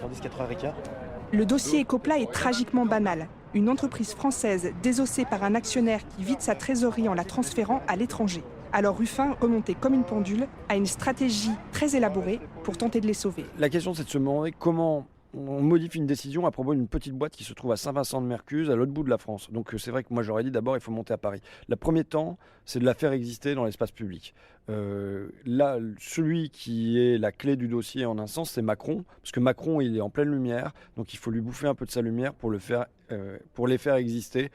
Attendez, 4 heures et quart. Le dossier Ecopla est tragiquement banal. Une entreprise française désossée par un actionnaire qui vide sa trésorerie en la transférant à l'étranger. Alors Ruffin, remonté comme une pendule, a une stratégie très élaborée pour tenter de les sauver. La question, c'est de se demander comment on modifie une décision à propos d'une petite boîte qui se trouve à Saint-Vincent-de-Mercuse, à l'autre bout de la France. Donc c'est vrai que moi j'aurais dit d'abord il faut monter à Paris. Le premier temps, c'est de la faire exister dans l'espace public. Là, celui qui est la clé du dossier en un sens, c'est Macron, parce que Macron il est en pleine lumière, donc il faut lui bouffer un peu de sa lumière pour les faire exister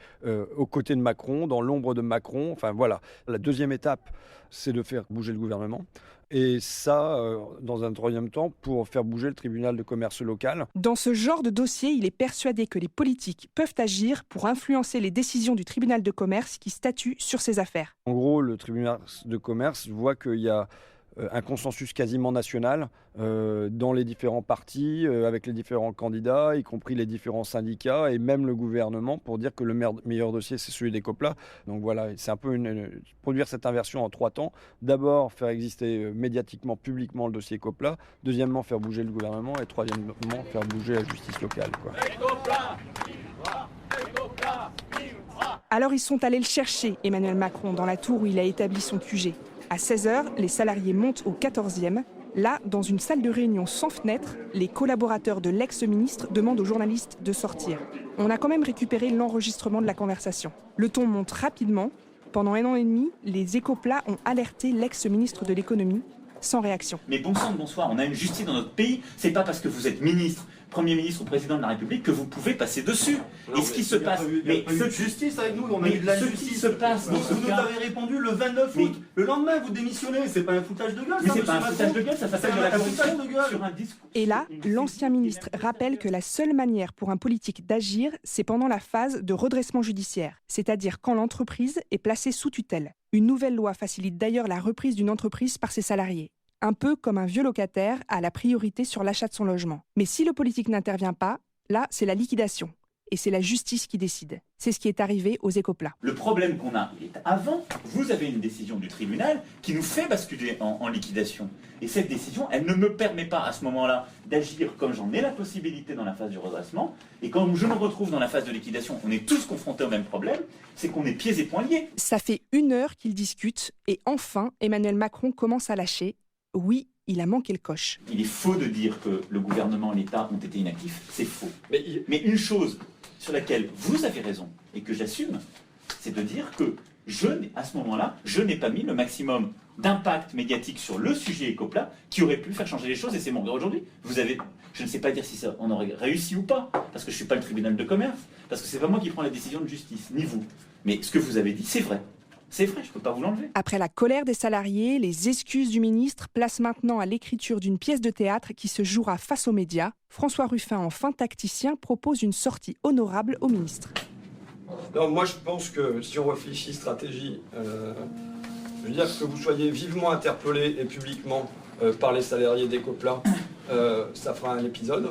aux côtés de Macron, dans l'ombre de Macron. Enfin voilà. La deuxième étape, c'est de faire bouger le gouvernement. Et ça, dans un troisième temps, pour faire bouger le tribunal de commerce local. Dans ce genre de dossier, il est persuadé que les politiques peuvent agir pour influencer les décisions du tribunal de commerce qui statue sur ces affaires. En gros, le tribunal de commerce voit qu'il y a un consensus quasiment national dans les différents partis, avec les différents candidats, y compris les différents syndicats et même le gouvernement pour dire que le meilleur dossier c'est celui d'Ecopla. Donc voilà, c'est un peu produire cette inversion en 3 temps. D'abord faire exister médiatiquement, publiquement le dossier Ecopla. Deuxièmement faire bouger le gouvernement et troisièmement faire bouger la justice locale, quoi. Alors ils sont allés le chercher, Emmanuel Macron, dans la tour où il a établi son QG. À 16h, les salariés montent au 14e. Là, dans une salle de réunion sans fenêtre, les collaborateurs de l'ex-ministre demandent aux journalistes de sortir. On a quand même récupéré l'enregistrement de la conversation. Le ton monte rapidement. Pendant 1 an et demi, les Ecopla ont alerté l'ex-ministre de l'économie, sans réaction. Mais bon sang de bonsoir, on a une justice dans notre pays, c'est pas parce que vous êtes ministre, Premier ministre ou Président de la République que vous pouvez passer dessus. Non, et ce qui se passe... Mais ce justice avec nous, on a eu de la justice. Qui se passe dans ce vous nous cas... avez répondu le 29 août. Le lendemain, vous démissionnez. C'est pas un foutage de gueule. Mais c'est pas un foutage de gueule, ça s'appelle de la corruption de gueule. Sur un discours. Et là, l'ancien ministre rappelle que la seule manière pour un politique d'agir, c'est pendant la phase de redressement judiciaire, c'est-à-dire quand l'entreprise est placée sous tutelle. Une nouvelle loi facilite d'ailleurs la reprise d'une entreprise par ses salariés. Un peu comme un vieux locataire a la priorité sur l'achat de son logement. Mais si le politique n'intervient pas, là, c'est la liquidation. Et c'est la justice qui décide. C'est ce qui est arrivé aux Ecopla. Le problème qu'on a, il est avant, vous avez une décision du tribunal qui nous fait basculer en liquidation. Et cette décision, elle ne me permet pas à ce moment-là d'agir comme j'en ai la possibilité dans la phase du redressement. Et quand je me retrouve dans la phase de liquidation, on est tous confrontés au même problème, c'est qu'on est pieds et poings liés. Ça fait 1 heure qu'ils discutent et enfin, Emmanuel Macron commence à lâcher. Oui, il a manqué le coche. Il est faux de dire que le gouvernement et l'État ont été inactifs, c'est faux. Mais une chose sur laquelle vous avez raison et que j'assume, c'est de dire que à ce moment-là, je n'ai pas mis le maximum d'impact médiatique sur le sujet Ecopla qui aurait pu faire changer les choses et c'est mon regret aujourd'hui. Je ne sais pas dire si on aurait réussi ou pas, parce que je ne suis pas le tribunal de commerce, parce que c'est pas moi qui prends la décision de justice, ni vous. Mais ce que vous avez dit, c'est vrai. C'est vrai, je ne peux pas vous l'enlever. Après la colère des salariés, les excuses du ministre placent maintenant à l'écriture d'une pièce de théâtre qui se jouera face aux médias. François Ruffin, en fin tacticien, propose une sortie honorable au ministre. Non, moi je pense que si on réfléchit stratégie, je veux dire que vous soyez vivement interpellé et publiquement par les salariés d'Ecopla, ça fera un épisode.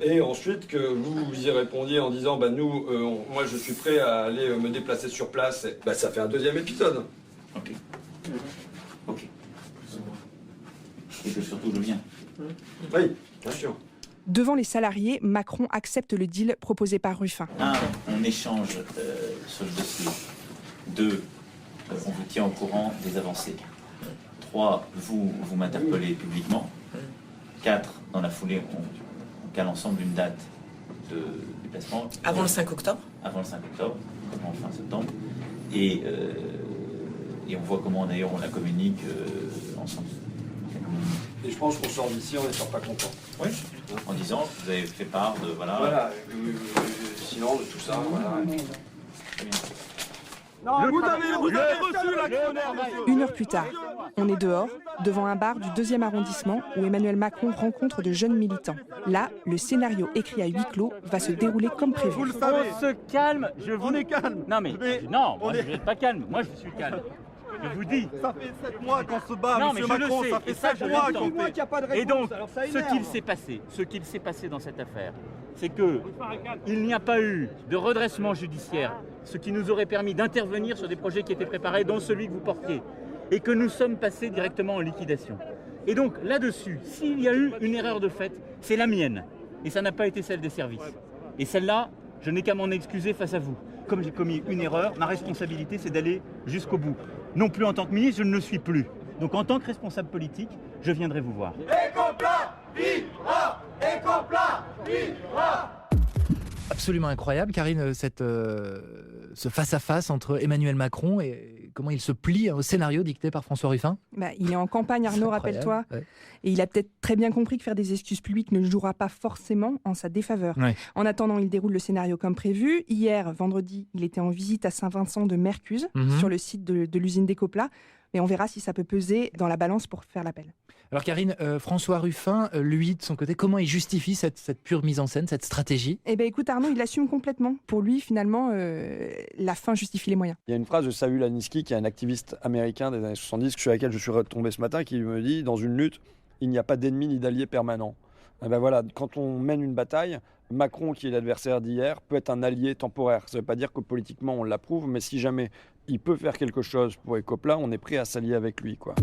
Et ensuite que vous y répondiez en disant moi je suis prêt à aller me déplacer sur place, ça fait un 2e épisode. Ok. Et que surtout je viens. Oui, bien sûr. Devant les salariés, Macron accepte le deal proposé par Ruffin. 1. On échange sur le dossier. 2. On vous tient au courant des avancées. 3. Vous m'interpellez publiquement. 4. Dans la foulée, on cale ensemble une date de déplacement. Avant le 5 octobre. Avant le 5 octobre, avant le fin septembre. Et on voit comment d'ailleurs on la communique ensemble. Et je pense qu'on sort d'ici, on ne sort pas content. Oui, en disant que vous avez fait part de Voilà, sinon de tout ça, voilà. Très bien. Vous avez reçu la grenade. 1 heure plus tard, on est dehors, devant un bar du 2e arrondissement où Emmanuel Macron rencontre de jeunes militants. Là, le scénario écrit à huis clos va se dérouler comme prévu. Vous le savez. On se calme, On est calme. Non mais, non, moi je vais être pas calme, moi je suis calme. Je vous dis. Ça fait 7 mois qu'on se bat, Non, monsieur mais je Macron, le sais, ça fait et ça, 7 je mois l'entends. qu'on fait. Et donc, ce qu'il s'est passé dans cette affaire, c'est que il n'y a pas eu de redressement judiciaire, ce qui nous aurait permis d'intervenir sur des projets qui étaient préparés, dont celui que vous portiez, et que nous sommes passés directement en liquidation. Et donc là-dessus, s'il y a eu une erreur de fait, c'est la mienne. Et ça n'a pas été celle des services. Et celle-là, je n'ai qu'à m'en excuser face à vous. Comme j'ai commis une erreur, ma responsabilité, c'est d'aller jusqu'au bout. Non plus en tant que ministre, je ne le suis plus. Donc en tant que responsable politique, je viendrai vous voir. Ecopla vivra! Ecopla vivra! Absolument incroyable, Karine, ce face-à-face entre Emmanuel Macron et comment il se plie au scénario dicté par François Ruffin. Il est en campagne, Arnaud, rappelle-toi. Ouais. Et il a peut-être très bien compris que faire des excuses publiques ne jouera pas forcément en sa défaveur. Ouais. En attendant, il déroule le scénario comme prévu. Hier, vendredi, il était en visite à Saint-Vincent-de-Mercuse, sur le site de l'usine d'Ecopla. Et on verra si ça peut peser dans la balance pour faire l'appel. Alors Karine, François Ruffin, lui, de son côté, comment il justifie cette pure mise en scène, cette stratégie ? Eh bien écoute Arnaud, il l'assume complètement. Pour lui, finalement, la fin justifie les moyens. Il y a une phrase de Saül Alinsky, qui est un activiste américain des années 70, sur laquelle je suis retombé ce matin, qui me dit « Dans une lutte, il n'y a pas d'ennemi ni d'allié permanent ». Eh ben voilà, quand on mène une bataille, Macron, qui est l'adversaire d'hier, peut être un allié temporaire. Ça ne veut pas dire que politiquement on l'approuve, mais si jamais il peut faire quelque chose pour Ecopla, on est prêt à s'allier avec lui, quoi.